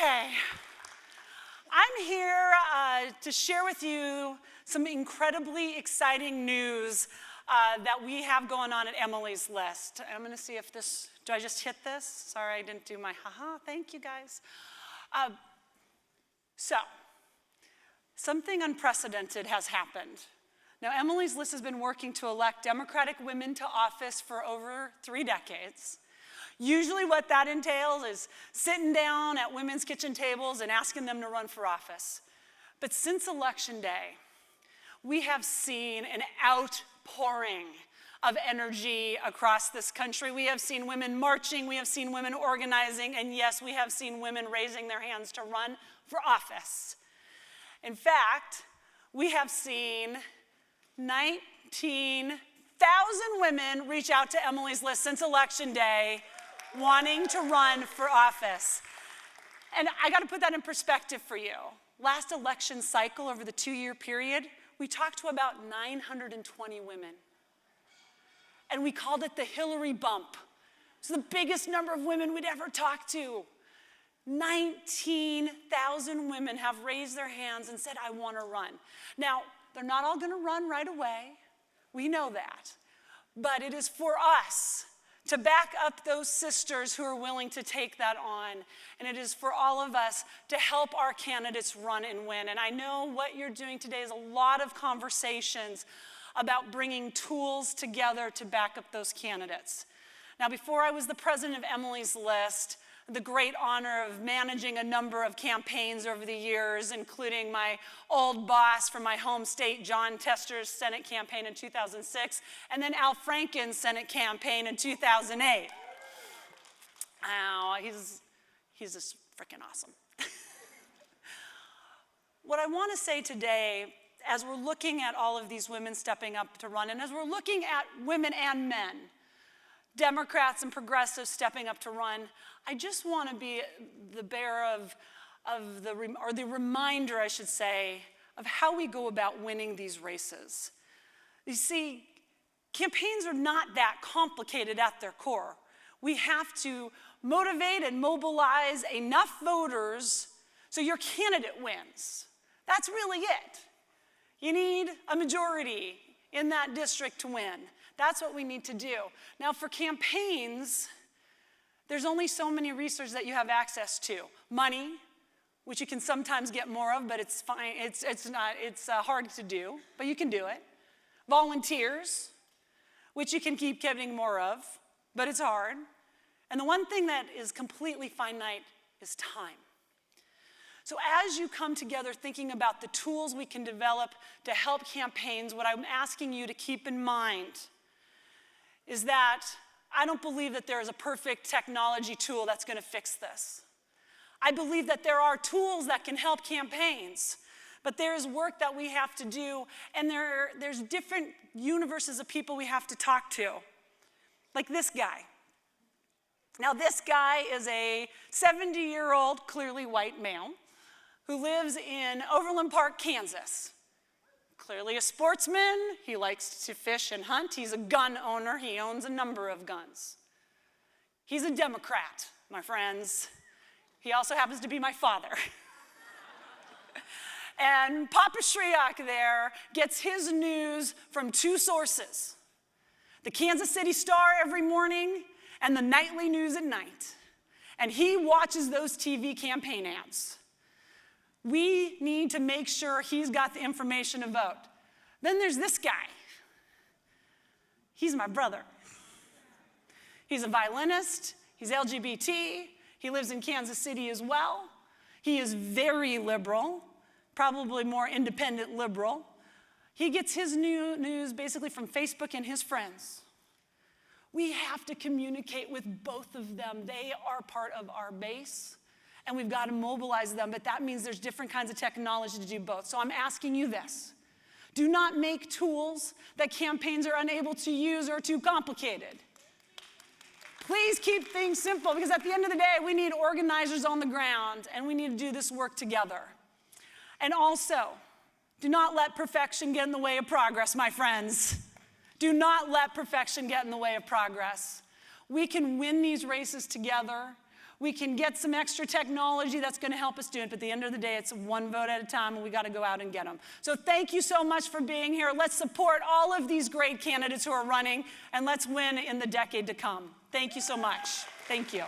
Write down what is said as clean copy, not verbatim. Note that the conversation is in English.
Okay, I'm here to share with you some incredibly exciting news that we have going on at Emily's List. I'm going to see if this, do I just hit this? Sorry, I didn't do my haha, thank you guys. So, something unprecedented has happened. Now, Emily's List has been working to elect Democratic women to office for over 3 decades. Usually what that entails is sitting down at women's kitchen tables and asking them to run for office. But since Election Day, we have seen an outpouring of energy across this country. We have seen women marching, we have seen women organizing, and yes, we have seen women raising their hands to run for office. In fact, we have seen 19,000 women reach out to Emily's List since Election Day wanting to run for office. And I got to put that in perspective for you. Last election cycle, over the 2-year period, we talked to about 920 women. And we called it the Hillary bump. It's the biggest number of women we'd ever talked to. 19,000 women have raised their hands and said, I want to run. Now, they're not all going to run right away. We know that. But it is for us to back up those sisters who are willing to take that on. And it is for all of us to help our candidates run and win. And I know what you're doing today is a lot of conversations about bringing tools together to back up those candidates. Now, before I was the president of Emily's List, the great honor of managing a number of campaigns over the years, including my old boss from my home state, John Tester's Senate campaign in 2006, and then Al Franken's Senate campaign in 2008. Oh, he's just freaking awesome. What I want to say today, as we're looking at all of these women stepping up to run, and as we're looking at women and men, Democrats and progressives stepping up to run, I just want to be the bearer of the reminder, I should say, of how we go about winning these races. You see, campaigns are not that complicated at their core. We have to motivate and mobilize enough voters so your candidate wins. That's really it. You need a majority in that district to win. That's what we need to do. Now, for campaigns, there's only so many resources that you have access to. Money, which you can sometimes get more of, but it's fine. It's hard to do, but you can do it. Volunteers, which you can keep getting more of, but it's hard. And the one thing that is completely finite is time. So as you come together thinking about the tools we can develop to help campaigns, what I'm asking you to keep in mind is that I don't believe that there is a perfect technology tool that's going to fix this. I believe that there are tools that can help campaigns, but there's work that we have to do, and there's different universes of people we have to talk to, like this guy. Now, this guy is a 70-year-old, clearly white male who lives in Overland Park, Kansas. Clearly a sportsman, he likes to fish and hunt, he's a gun owner, he owns a number of guns. He's a Democrat, my friends. He also happens to be my father. And Papa Schriok there gets his news from 2 sources. The Kansas City Star every morning and the nightly news at night. And he watches those TV campaign ads. We need to make sure he's got the information to vote. Then there's this guy. He's my brother. He's a violinist. He's LGBT. He lives in Kansas City as well. He is very liberal, probably more independent liberal. He gets his news basically from Facebook and his friends. We have to communicate with both of them. They are part of our base. And we've got to mobilize them, but that means there's different kinds of technology to do both. So I'm asking you this. Do not make tools that campaigns are unable to use or too complicated. Please keep things simple, because at the end of the day, we need organizers on the ground, and we need to do this work together. And also, do not let perfection get in the way of progress, my friends. Do not let perfection get in the way of progress. We can win these races together. We can get some extra technology that's going to help us do it. But at the end of the day, it's one vote at a time, and we got to go out and get them. So thank you so much for being here. Let's support all of these great candidates who are running, and let's win in the decade to come. Thank you so much. Thank you.